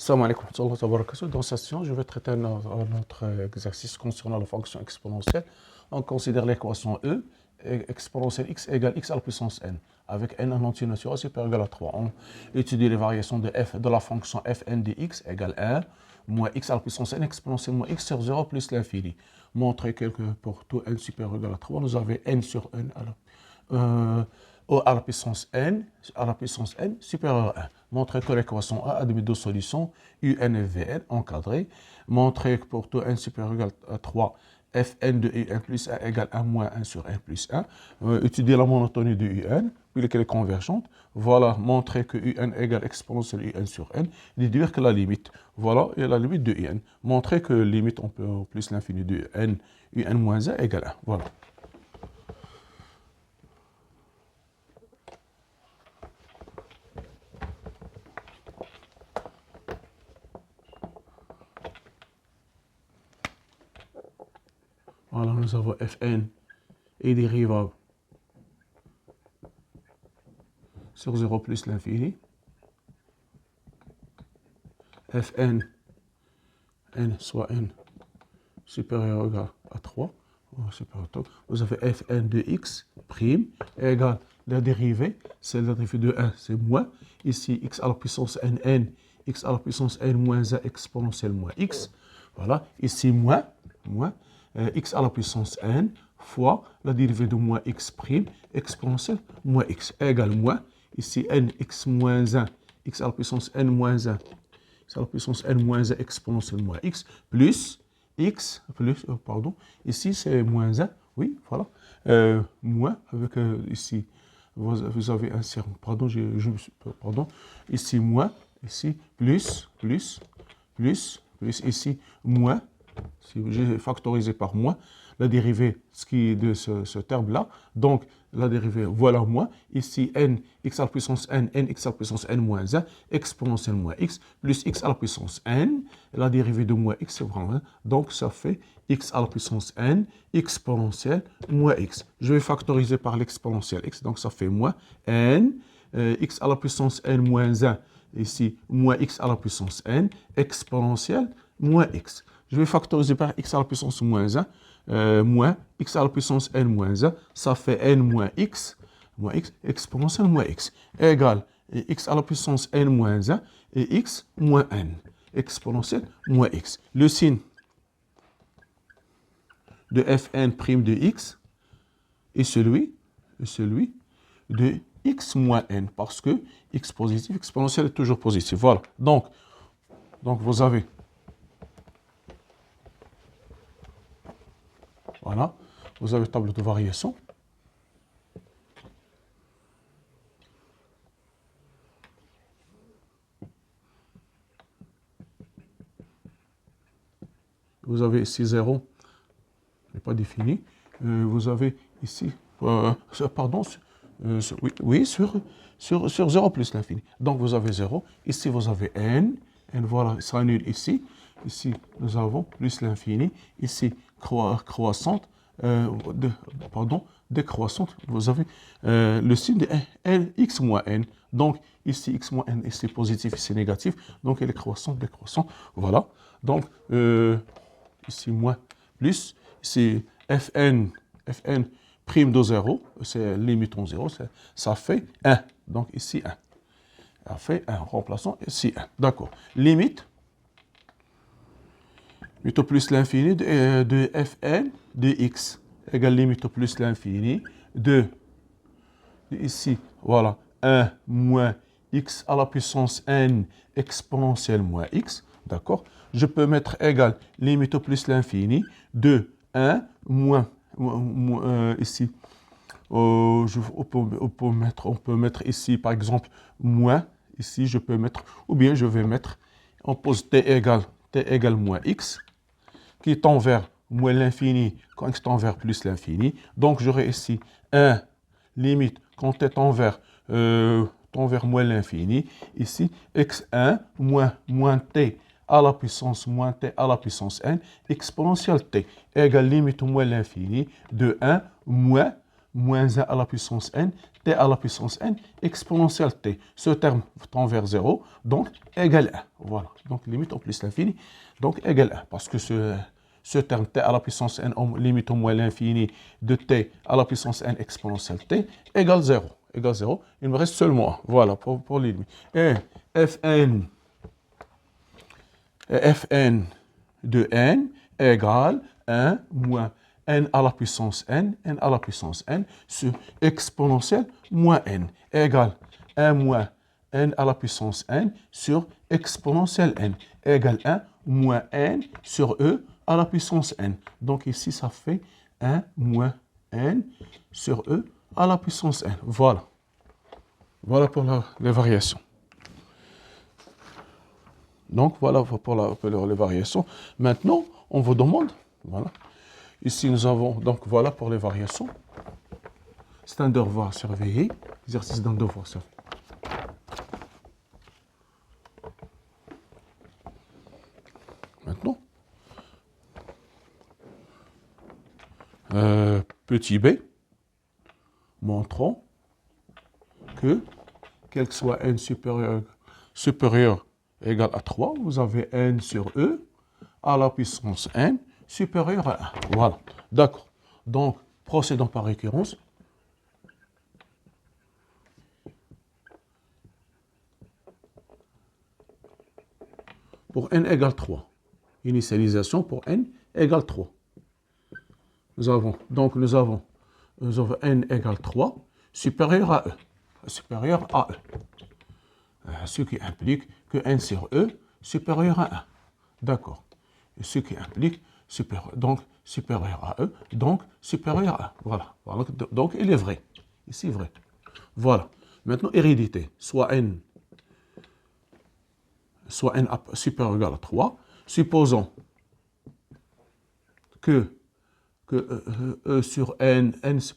Salam alaikum wa rahmatullahi wa barakatuh. Dans cette session, je vais traiter un autre exercice concernant la fonction exponentielle. On considère l'équation E, exponentielle x égale x à la puissance n, avec n en entier naturel supérieur ou égal à 3. On étudie les variations de f de la fonction fn de x égale 1, moins x à la puissance n exponentielle moins x sur 0 plus l'infini. Montrer que pour tout n supérieur ou égal à 3, nous avons n sur n à la puissance n supérieur à 1. Montrer que l'équation A admet deux solutions, UN et Vn encadrées. Montrer que pour tout n supérieur ou égal à 3, Fn de UN plus 1 égale 1 moins 1 sur n plus 1. Étudier la monotonie de UN, puis qu'elle est convergente. Voilà, montrer que UN égale exponentielle UN sur n. Déduire que la limite, voilà, et la limite de UN. Montrer que limite, on peut plus l'infini de n, UN moins 1 égale 1. Voilà. Voilà, nous avons Fn est dérivable sur 0 plus l'infini. Fn, n soit n supérieur ou égal à 3. Vous avez Fn de x prime égale la dérivée, c'est la dérivée de 1, c'est moins. Ici, x à la puissance n, x à la puissance n moins 1 exponentielle moins x. Voilà, ici moins, x à la puissance n fois la dérivée de moins x prime exponentielle moins x égale moins, ici n x moins 1, x à la puissance n moins 1, x à la puissance n moins 1 exponentielle moins x, plus x, ici c'est moins 1, oui, voilà, moins, avec ici, vous avez un cercle, ici moins, ici plus, ici moins, si j'ai factorisé par moins, la dérivée de ce terme-là, donc la dérivée, voilà moins, ici n, x à la puissance n, x à la puissance n moins 1, exponentielle moins x, plus x à la puissance n, la dérivée de moins x, c'est vraiment 1, donc ça fait x à la puissance n, exponentielle moins x. Je vais factoriser par l'exponentielle x, donc ça fait moins n, x à la puissance n moins 1, ici, moins x à la puissance n, exponentielle moins x. Je vais factoriser par x à la puissance moins 1, moins x à la puissance n moins 1, ça fait n moins x, exponentielle moins x, égale x à la puissance n moins 1 et x moins n, exponentielle moins x. Le signe de fn' de x est celui de x moins n, parce que x positif, exponentielle est toujours positif. Voilà, donc vous avez... Voilà, vous avez table de variation. Vous avez ici 0, n'est pas défini. Vous avez ici, sur 0 plus l'infini. Donc vous avez 0. Ici vous avez n voilà, ça annule ici. Ici nous avons plus l'infini. Ici croissante, décroissante. Vous avez le signe de x moins n. Donc ici x moins n, ici positif, ici négatif. Donc elle est croissante, décroissante. Voilà. Donc ici moins plus, ici fn prime de 0, c'est limite en 0, ça fait 1. Donc ici 1. Ça fait 1. Remplaçons ici 1. D'accord. Limite au plus l'infini de fn de x égale limite au plus l'infini de ici, voilà, 1 moins x à la puissance n exponentielle moins x. D'accord. Je peux mettre égal limite au plus l'infini de 1 moins, ici, on peut mettre ici par exemple moins, ici je peux mettre, ou bien je vais mettre, on pose t égale moins x, qui tend vers moins l'infini quand x tend vers plus l'infini. Donc j'aurai ici 1 limite quand t tend vers moins l'infini, ici x1 moins t à la puissance moins t à la puissance n, exponentielle t, égale limite moins l'infini de 1 moins moins 1 à la puissance n, t à la puissance n, exponentielle t. Ce terme tend vers 0, donc égale 1. Voilà, donc limite au plus l'infini, donc égale 1. Parce que ce terme t à la puissance n, limite au moins l'infini de t à la puissance n exponentielle t, égale 0. Égale 0. Il me reste seulement 1. Voilà, pour les limites. Et fn de n égale 1 moins n à la puissance n à la puissance n, sur exponentielle moins n, égale 1 moins n à la puissance n sur exponentielle n, égale 1 moins n sur e à la puissance n. Donc ici, ça fait 1 moins n sur e à la puissance n. Voilà. Voilà pour les variations. Donc, voilà pour les variations. Maintenant, on vous demande, voilà. Ici, nous avons, donc voilà pour les variations. C'est un devoir surveillé, exercice d'un devoir surveillé. Maintenant, petit b, montrons que, quel que soit n supérieur égal à 3, vous avez n sur e à la puissance n supérieur à 1. Voilà, d'accord. Donc, procédons par récurrence. Pour n égale 3. Initialisation pour n égale 3. Nous avons n égale 3 supérieur à e. Supérieur à e. Ce qui implique que n sur e supérieur à 1. D'accord. Ce qui implique supérieur à e, donc supérieur à 1. Voilà. Donc il est vrai. Ici, vrai. Voilà. Maintenant, hérédité. Soit n supérieur ou égal à 3. Supposons que E sur n sur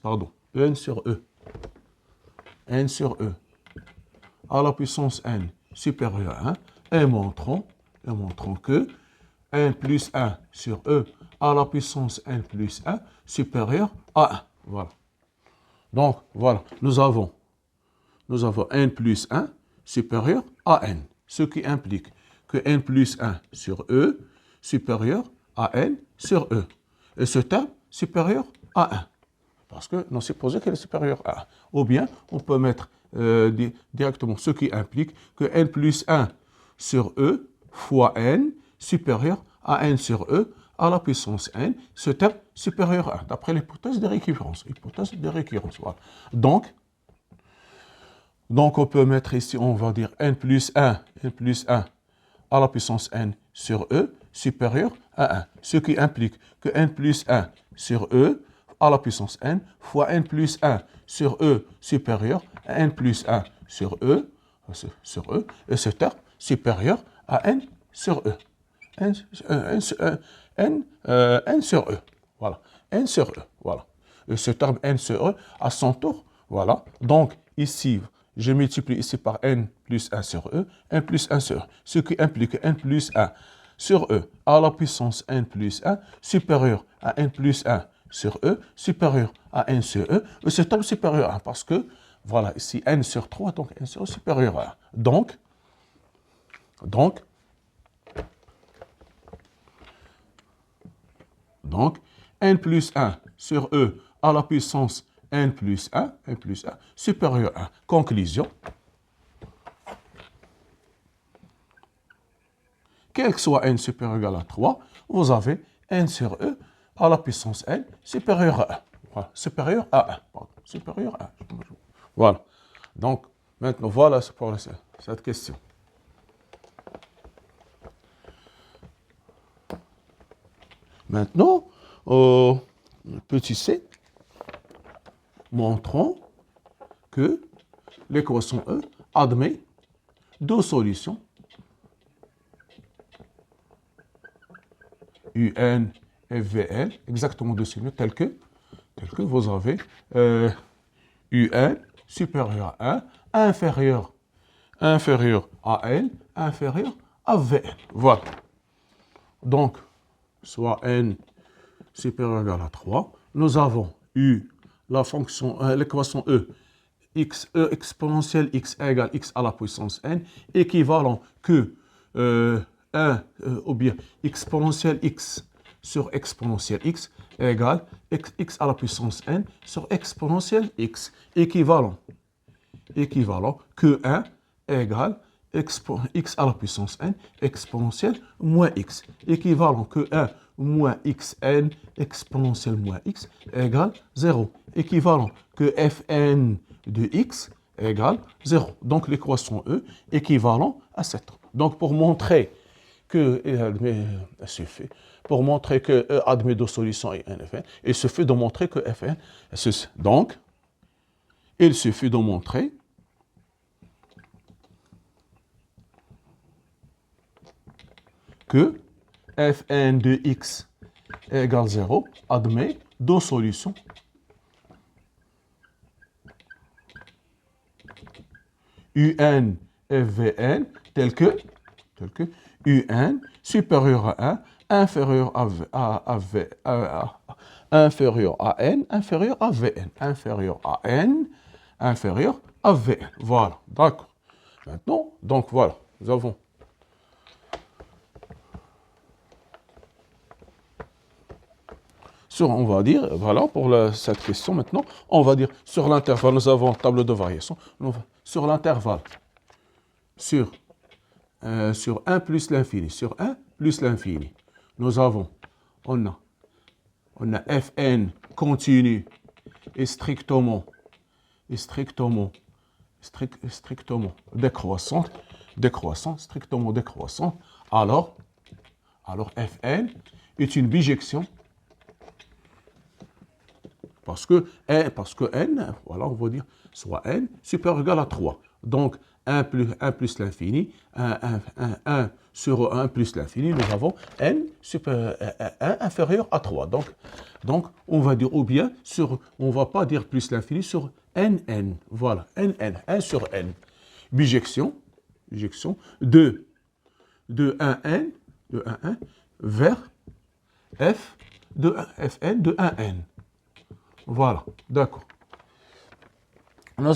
E, n sur E, à la puissance n supérieur à 1, et montrons que n plus 1 sur E à la puissance n plus 1 supérieur à 1. Voilà. Donc, voilà, nous avons n plus 1 supérieur à n, ce qui implique que n plus 1 sur E supérieur à n sur E. Et ce terme supérieur à 1. Parce que nous supposons qu'il est supérieur à 1. Ou bien, on peut mettre directement ce qui implique que n plus 1 sur E fois n supérieur à n sur E à la puissance n, ce terme supérieur à 1, d'après l'hypothèse de récurrence. Voilà. Donc, on peut mettre ici, on va dire n plus 1 à la puissance n sur E supérieur à 1. Ce qui implique que n plus 1 sur E à la puissance n fois n plus 1 sur E supérieur à n plus 1 sur E, et ce terme supérieur à n sur E. N sur E. Voilà. N sur E. Voilà. Et ce terme n sur E à son tour. Voilà. Donc, ici, je multiplie ici par n plus 1 sur E, n plus 1 sur E, ce qui implique n plus 1 sur E à la puissance n plus 1 supérieur à n plus 1 sur E supérieur à n sur E, et ce terme supérieur à 1, parce que, voilà, ici n sur 3, donc n sur E supérieur à 1. Donc, n plus 1 sur E à la puissance n plus 1 supérieur à 1. Conclusion. Quel que soit n supérieur ou égal à 3, vous avez n sur E à la puissance n supérieur à 1. Voilà, supérieur à 1. Supérieur à 1. Voilà. Donc, maintenant, voilà pour cette question. Maintenant, petit c, montrons que l'équation E admet deux solutions, UN et VL, exactement deux solutions, telles que vous avez UN supérieur à 1, inférieur à L, inférieur à VL. Voilà. Donc, soit n supérieur ou égal à 3, nous avons la fonction, l'équation E exponentielle x égale x à la puissance n, équivalent que 1 ou bien exponentielle x sur exponentielle x égale x à la puissance n sur exponentielle x, équivalent que 1 égale x à la puissance n exponentielle moins x, équivalent que 1 moins xn exponentielle moins x égale 0, équivalent que fn de x égale 0. Donc l'équation E équivalent à 7. Donc pour montrer que E admet deux solutions et un Fn, il suffit de montrer que Fn est ceci. Donc, il suffit de montrer que Fn de x égale 0 admet deux solutions Un et Vn telles que Un supérieur à 1 inférieur inférieur à n, inférieur à Vn, inférieur à n, inférieur à Vn. Voilà, d'accord. Maintenant, donc voilà, nous avons on va dire, voilà, pour cette question maintenant, on va dire sur l'intervalle, nous avons table de variation, sur l'intervalle, sur 1 plus l'infini, sur 1 plus l'infini, nous avons, on a Fn continu et strictement décroissante, strictement décroissante, alors Fn est une bijection parce que n, voilà, on va dire, soit n supérieur ou égal à 3. Donc, 1 plus l'infini, 1 sur 1 plus l'infini, nous avons n supérieur, 1 inférieur à 3. Donc, on va dire, ou bien, on ne va pas dire plus l'infini sur nn. Voilà, nn, 1 sur n. Bijection de 1n, vers f de fn de 1n. Voilà, d'accord. On a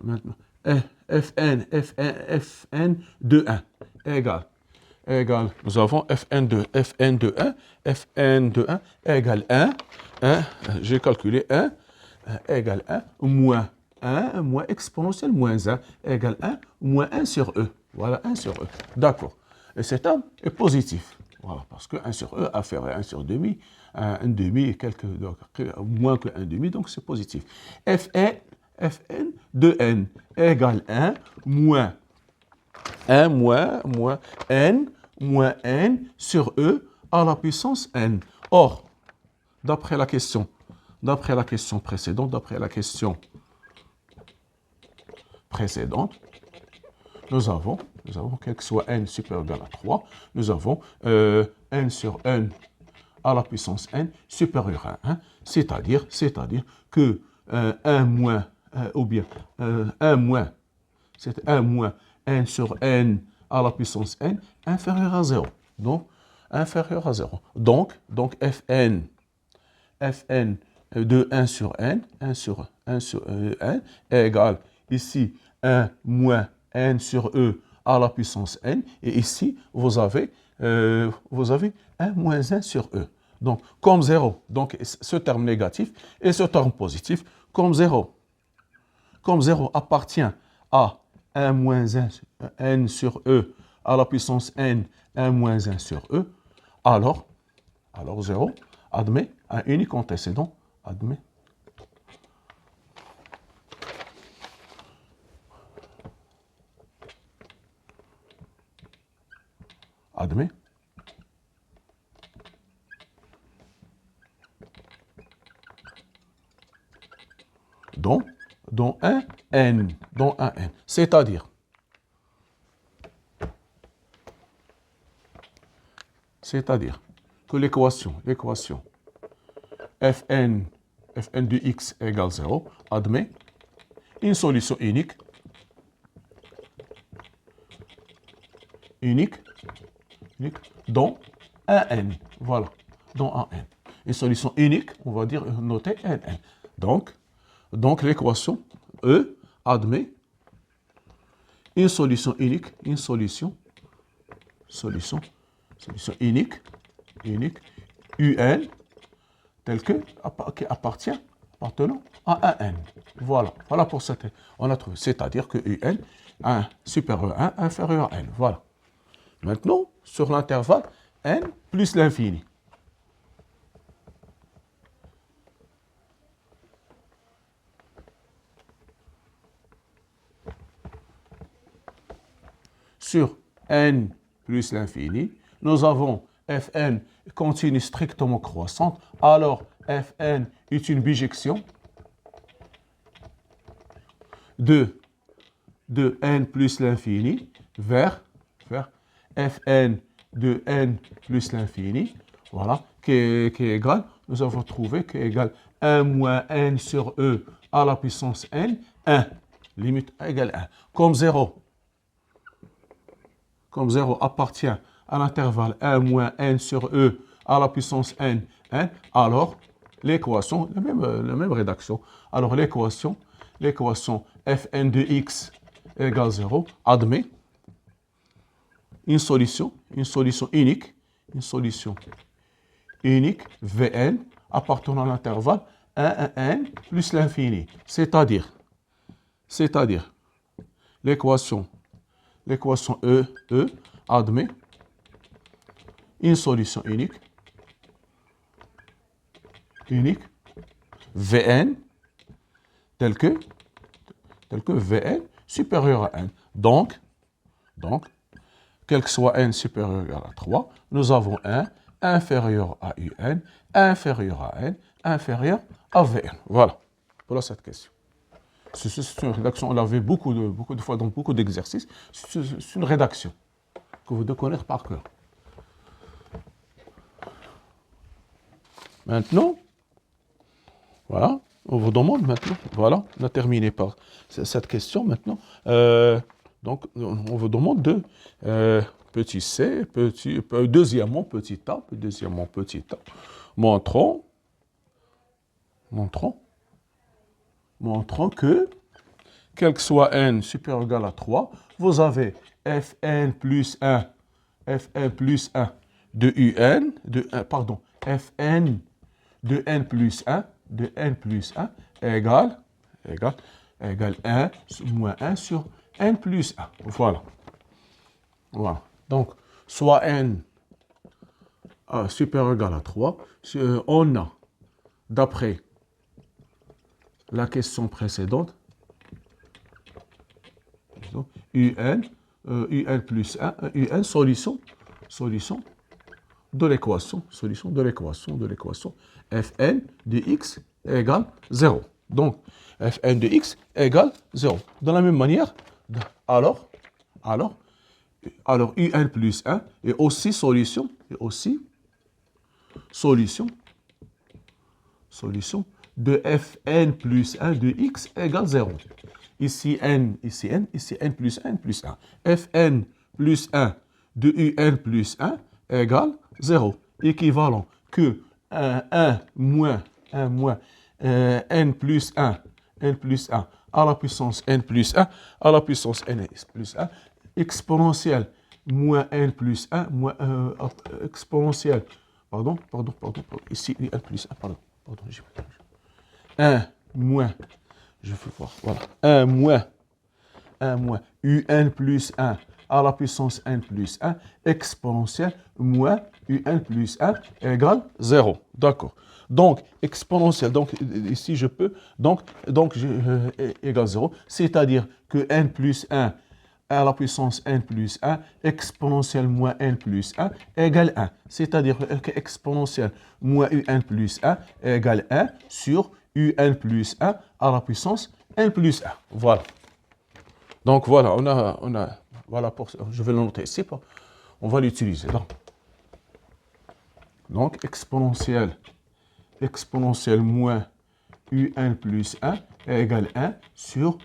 maintenant fn de 1 égale, nous avons fn de 1 égale 1, j'ai calculé 1 égale 1 moins 1 moins exponentielle moins 1 égale 1 moins 1 sur E. Voilà, 1 sur E. D'accord. Et cet terme est positif. Voilà, parce que 1 sur E a fait 1 sur demi, 1 demi et moins que 1 demi, donc c'est positif. Fn de n égale 1 moins n sur E à la puissance n. Or, d'après la question précédente, nous avons, quel que soit n supérieur ou égal à 3, nous avons n sur n à la puissance n supérieur à 1, c'est-à-dire que 1 moins, ou bien 1 moins, c'est 1 moins n sur n à la puissance n inférieur à 0. Donc, inférieur à 0. Donc Fn de 1 sur n, 1 sur n égale ici 1 moins n sur E à la puissance n, et ici, vous avez 1 moins 1 sur E. Donc, comme 0, donc ce terme négatif et ce terme positif, comme 0 appartient à 1 moins 1 n sur E à la puissance n, 1 moins 1 sur E, alors 0 admet un unique antécédent, admet dont un n, c'est-à-dire que l'équation fn de x égale 0 admet une solution unique dont un n. Voilà, dont un n. Une solution unique, on va dire notée NN. Donc l'équation E admet une solution unique, une solution unique, UN, telle que, qui appartenant à un N. Voilà pour cette, on a trouvé. C'est-à-dire que UN, 1 supérieur à 1, inférieur à N. Voilà. Maintenant, sur l'intervalle N plus l'infini. Sur N plus l'infini, nous avons Fn continue strictement croissante, alors Fn est une bijection de n plus l'infini vers Fn de n plus l'infini, voilà, qui est égal, nous avons trouvé qui est égal 1 moins n sur E à la puissance n, 1, limite égale 1, comme 0 appartient à l'intervalle 1 moins n sur E à la puissance n, alors l'équation, la même rédaction, alors l'équation Fn de x égale 0 admet une solution unique, Vn appartenant à l'intervalle 1 à n plus l'infini, c'est-à-dire l'équation E admet une solution unique, Vn, tel que Vn supérieur à n. Donc, quel que soit n supérieur à 3, nous avons 1 inférieur à un, inférieur à n, inférieur à Vn. Voilà, pour cette question. C'est une rédaction, on l'a vu beaucoup de fois dans beaucoup d'exercices. C'est une rédaction que vous devez connaître par cœur. Maintenant, voilà, on vous demande maintenant, voilà, on a terminé par cette question maintenant. Donc, on vous demande de petit c, deuxièmement petit a, montrant que, quel que soit n supérieur ou égal à 3, vous avez Fn plus 1 de un, Fn de n plus 1, égale 1 moins 1 sur n plus 1. Voilà. Donc, soit n supérieur ou égal à 3, on a, d'après la question précédente, un plus 1, un solution de l'équation Fn de x égale 0. Donc, Fn de x égale 0. De la même manière, alors un plus 1 est aussi solution de Fn plus 1 de x égale 0. Ici n plus 1, Fn plus 1 de un plus 1 égale 0. Équivalent que 1 moins n plus 1 à la puissance n plus 1 à la puissance n plus 1 exponentielle moins n plus 1 exponentielle, ici n plus 1, pardon, 1 moins, je vais voir, voilà, 1 moins un plus 1 à la puissance n plus 1 exponentielle moins un plus 1 égale 0. D'accord. Donc, exponentielle, donc ici je peux, égale 0, c'est-à-dire que n plus 1 à la puissance n plus 1 exponentielle moins n plus 1 égale 1. C'est-à-dire que exponentielle moins un plus 1 égale 1 sur un plus 1 à la puissance n plus 1. Voilà. Donc voilà, voilà, je vais le noter ici, on va l'utiliser. Donc exponentielle moins un plus 1 égale 1 sur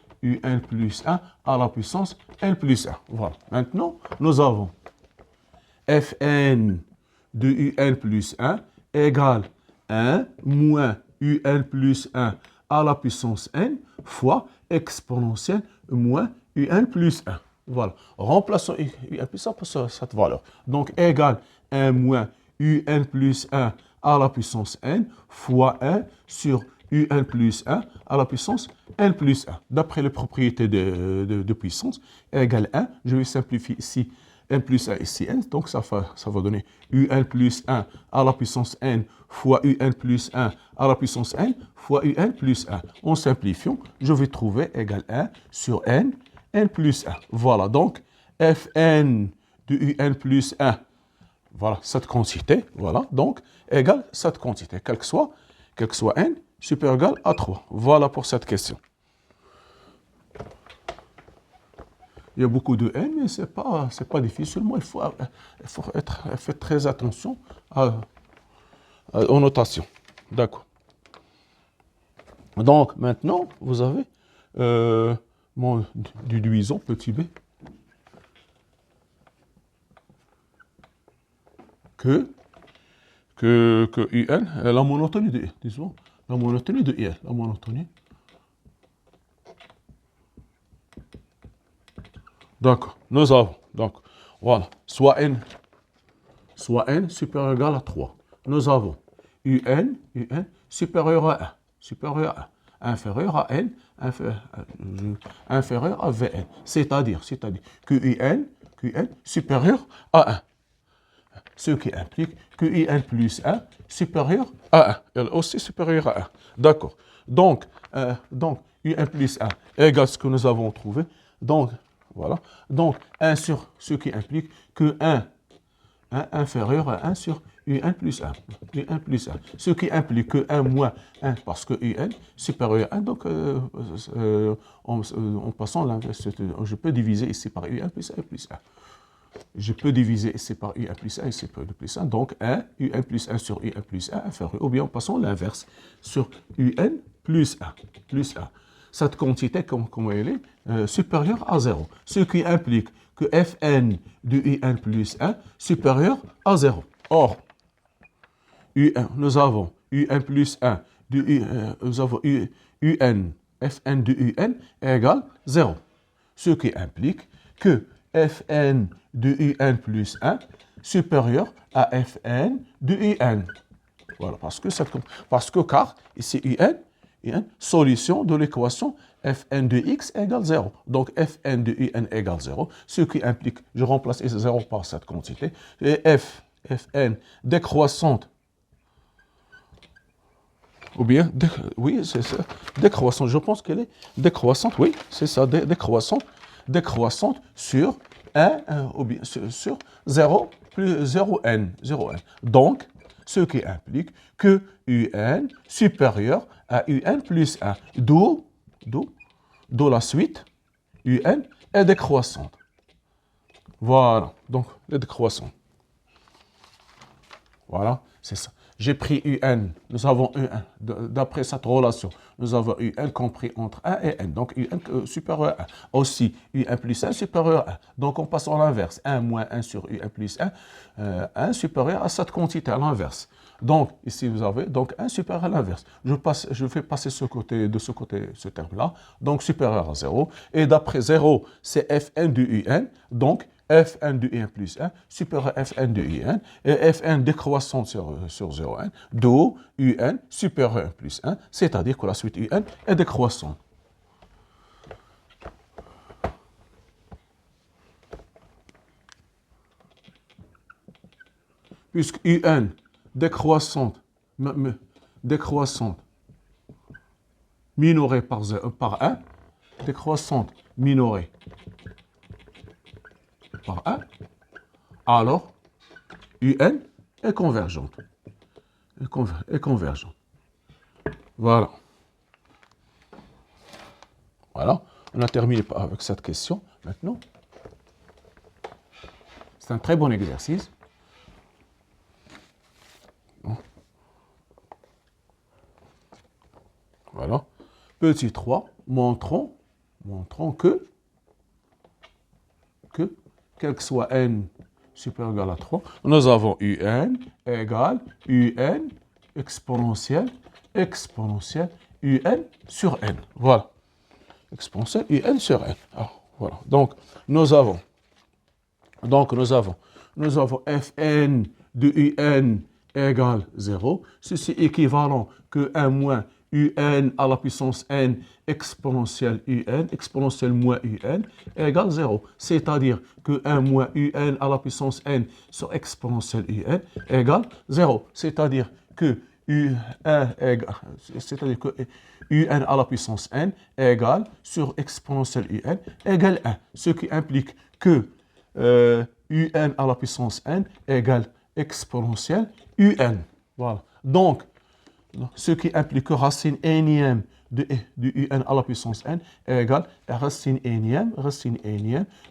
un plus 1 à la puissance n plus 1. Voilà. Maintenant, nous avons Fn de un plus 1 égale 1 moins un plus 1 à la puissance n fois exponentielle moins un plus 1. Voilà. Remplaçons un plus 1 par cette valeur. Donc, égale 1 moins un plus 1 à la puissance n fois 1 sur un plus 1 à la puissance n plus 1. D'après les propriétés de puissance, égale 1. Je vais simplifier ici n plus 1 ici n. Donc, ça va donner un plus 1 à la puissance n fois un plus 1 à la puissance n fois un plus 1. En simplifiant, je vais trouver égale 1 sur n plus 1. Voilà, donc Fn de un plus 1, voilà, cette quantité, voilà, donc, égale cette quantité, quel que soit n, supérieur ou égal à 3. Voilà pour cette question. Il y a beaucoup de n, mais ce n'est pas difficile. Il faut faire très attention aux notations. D'accord. Donc, maintenant, vous avez mon déduisant petit b que un, la monotonie de disons, la monotonie de un, la monotonie. D'accord, nous avons, donc, voilà, soit n supérieur ou égal à 3. Nous avons un supérieur à 1, inférieur à n, inférieur à Vn, c'est-à-dire que un supérieur à 1. Ce qui implique que un plus 1 supérieur à 1. Elle aussi supérieur à 1. D'accord. Donc, un plus 1 égale ce que nous avons trouvé. Donc, voilà. Donc, 1 sur ce qui implique que 1 inférieur à 1 sur un plus 1. Un plus 1. Ce qui implique que 1 moins 1 parce que un supérieur à 1. Donc, en passant l'inverse, je peux diviser ici par un plus 1 plus 1. Je peux diviser ici par un plus 1 ici par un plus 1. Donc, un plus 1 sur un plus 1 inférieur. Ou bien en passant l'inverse sur un plus 1. Plus 1. Cette quantité, comme elle est, supérieure à 0. Ce qui implique que Fn de un plus 1 supérieur à 0. Or, nous avons un plus 1 nous avons Fn de un égale 0. Ce qui implique que Fn de un plus 1 supérieur à Fn de un. Voilà, parce que car ici un, solution de l'équation Fn de x égale 0. Donc Fn de un égale 0, ce qui implique, je remplace 0 par cette quantité, et Fn décroissante, ou bien, oui, c'est ça, décroissante, je pense qu'elle est décroissante, oui, c'est ça, décroissante sur 1, ou bien sur 0 plus 0n, 0n. Donc, ce qui implique que un supérieur à un plus 1, d'où la suite, un est décroissante. Voilà, donc, elle est décroissante. Voilà, c'est ça. J'ai pris un, nous avons un, d'après cette relation, nous avons un compris entre 1 et n, donc un supérieur à 1. Aussi, un plus 1 supérieur à 1. Donc, on passe à l'inverse. 1 moins 1 sur un plus 1, 1 supérieur à cette quantité, à l'inverse. Donc, ici, vous avez donc 1 supérieur à l'inverse. Je fais passer de ce côté, ce terme-là, donc supérieur à 0. Et d'après 0, c'est Fn de un, donc Fn de 1 plus 1 supérieur à Fn de un, et Fn décroissante sur 0,1, d'où un supérieur à 1 plus 1, c'est-à-dire que la suite un est décroissante. Puisque un décroissante minorée par 1, décroissante minorée par 1, alors un est convergente. Est convergente. Voilà. Voilà. On a terminé avec cette question. Maintenant, c'est un très bon exercice. Voilà. Petit 3, montrons que, quel que soit n supérieur ou égal à 3, nous avons un égale un exponentielle un sur n. Voilà. Exponentielle un sur n. Alors, voilà. Donc, nous avons fn de un égale 0. Ceci est équivalent que 1 moins un à la puissance n exponentielle moins un égale 0. C'est-à-dire que 1 moins un à la puissance n sur exponentielle un égale 0. C'est-à-dire que un à la puissance n égale sur exponentielle un égale 1. Ce qui implique que un à la puissance n égale exponentielle un. Voilà. Donc, ce qui implique que racine énième de un à la puissance n égale racine énième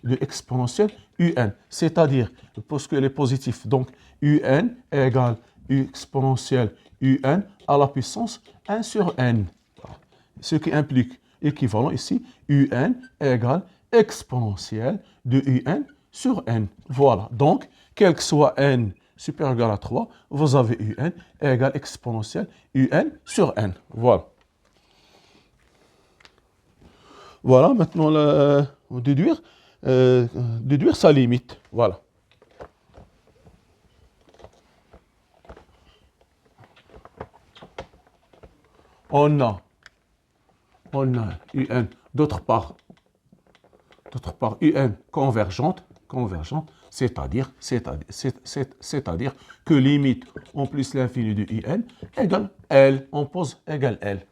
de exponentielle un. C'est-à-dire, parce qu'elle est positive, donc un égale exponentielle un à la puissance 1 sur n. Ce qui implique équivalent ici, un égale exponentielle de un sur n. Voilà. Donc, quel que soit n supérieur ou égal à 3, vous avez un égale exponentielle un sur n. Voilà. Voilà, maintenant, déduire sa limite. Voilà. On a un, d'autre part, un convergente, c'est-à-dire que limite en plus l'infini de un égale L, on pose égale L.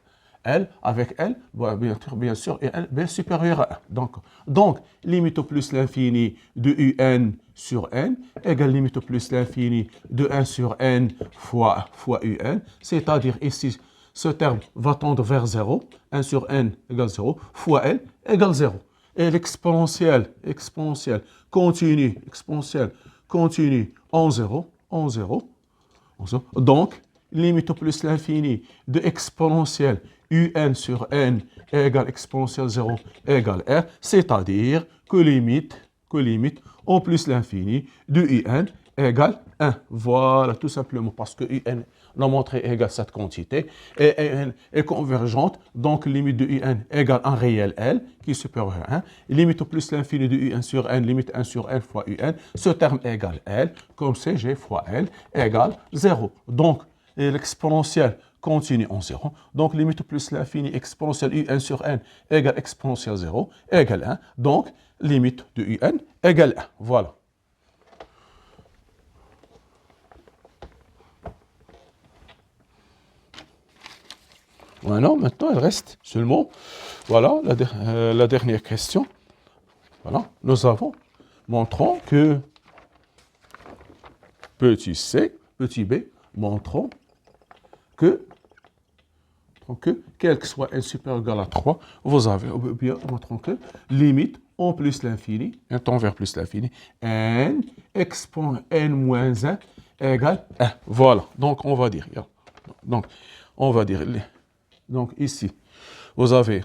L avec L, bien sûr, et L bien supérieur à 1. Donc, limite au plus l'infini de un sur n égale limite au plus l'infini de 1 sur n fois un, c'est-à-dire ici, ce terme va tendre vers 0, 1 sur n égale 0, fois L égale 0. Et l'exponentielle continue en 0. Donc, limite au plus l'infini de exponentielle un sur n égale exponentielle 0 égale r, c'est-à-dire que limite en plus l'infini de un égale 1. Voilà, tout simplement, parce que un, on a montré égale cette quantité, et un est convergente, donc limite de un égale un réel L, qui est supérieur à 1, limite au plus l'infini de un sur n, limite 1 sur n fois un, ce terme égale L, comme CG fois L égale 0. Donc, l'exponentielle continue en 0. Donc, limite au plus l'infini exponentielle un sur n égale exponentielle 0 égale 1. Donc, limite de un égale 1. Voilà. Maintenant, il reste seulement, voilà, la dernière question. Voilà, nous avons, montrons que petit c, petit b, montrons que quel que soit n supérieur ou égal à 3, vous avez, bien, montrons que limite en plus l'infini, un temps vers plus l'infini, n exponent n moins 1 égale 1. Voilà, donc on va dire, donc ici, vous avez,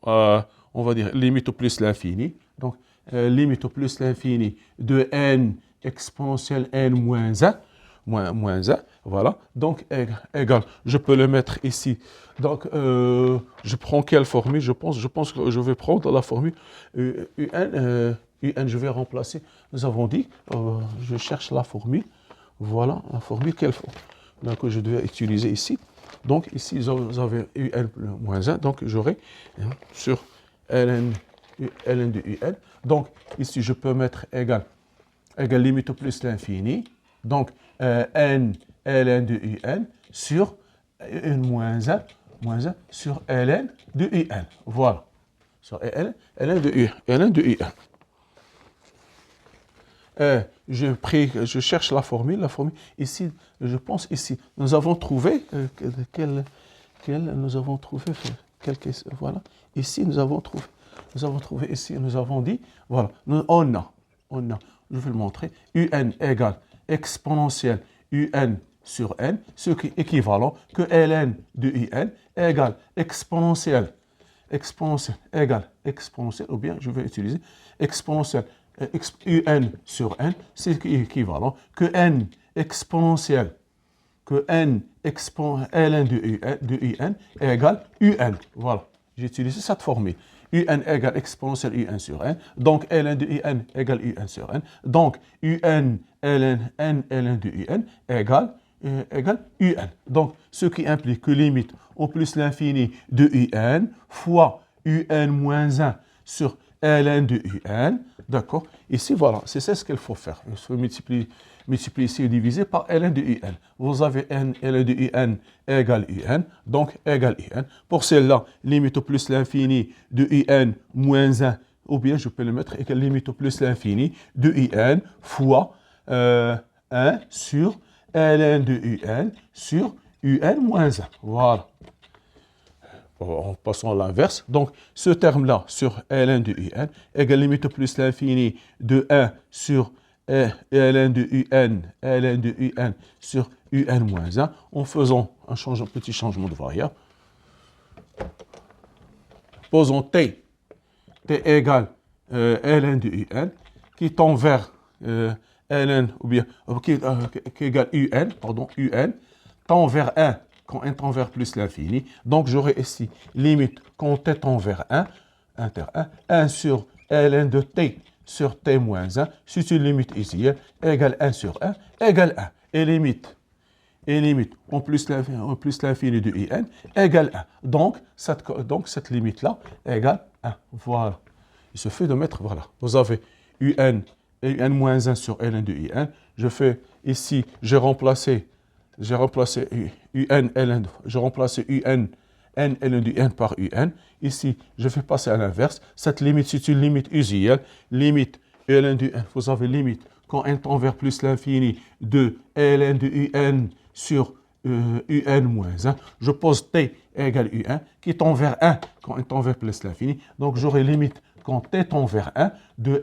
on va dire, limite au plus l'infini. Donc, limite au plus l'infini de n exponentielle n moins 1. Moins 1, voilà. Donc, égal. Je peux le mettre ici. Donc, je prends quelle formule? Je pense que je vais prendre la formule un. Je vais remplacer. Nous avons dit, je cherche la formule. Voilà, la formule que je devais utiliser ici. Donc, ici, vous avez un moins 1. Donc, j'aurai sur ln de un. Donc, ici, je peux mettre égal limite au plus l'infini. Donc, n ln de un sur n moins 1 sur ln de un. Voilà. Sur ln de un. Je cherche la formule. Ici, je pense ici. Nous avons trouvé voilà. Ici, nous avons trouvé ici. Nous avons dit, voilà. On a. Je vais le montrer. Un égale exponentielle un sur n, ce qui est équivalent que ln de un égale exponentielle égale exponentielle, ou bien je vais utiliser exponentielle un sur n, c'est équivalent que n exponentielle que n exponentielle ln de un égale un. Voilà, j'ai utilisé cette formule. Un égale exponentielle un sur n. Donc, ln de un égale un sur n. Donc, un ln de un égale un. Donc, ce qui implique que limite au plus l'infini de un fois un moins 1 sur ln de un, d'accord? Ici, voilà, c'est ce qu'il faut faire. Il faut multiplier ici divisé par ln de un. Vous avez ln de un égale un, donc égale un. Pour celle-là, limite au plus l'infini de un moins 1, ou bien je peux le mettre égale limite au plus l'infini de un fois 1 sur ln de un sur un moins 1. Voilà. En passant à l'inverse. Donc, ce terme-là sur ln de un égale limite plus l'infini de 1 sur ln de un sur un moins 1 en faisant un petit changement de variable. Posons t égale ln de un qui tend vers ln ou bien qui égale un tend vers 1 quand n tend vers plus l'infini. Donc, j'aurai ici limite quand t tend vers 1, 1 sur ln de t sur t moins 1, c'est une limite ici, égale 1 sur 1, égale 1. Et limite en plus l'infini de n égale 1. Donc, cette limite-là égale 1. Voilà. Il suffit de mettre, voilà. Vous avez un et un moins 1 sur ln de un. Je fais ici, j'ai remplacé un ln de n par un. Ici, je fais passer à l'inverse. Cette limite, c'est une limite usuelle. Limite ln de n, vous avez limite quand n tend vers plus l'infini de ln de un sur un moins 1. Je pose t égale un qui tend vers 1 quand n tend vers plus l'infini. Donc, j'aurai limite quand t tend vers 1 de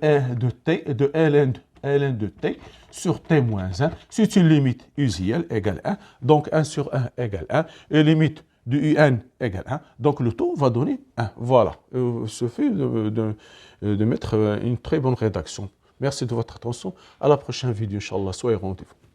ln de t sur t moins 1, c'est une limite usuelle égale 1, donc 1 sur 1 égale 1, et limite de un égale 1, donc le taux va donner 1. Voilà, il suffit de mettre une très bonne rédaction. Merci de votre attention, à la prochaine vidéo, Inch'Allah, soyez rendez-vous.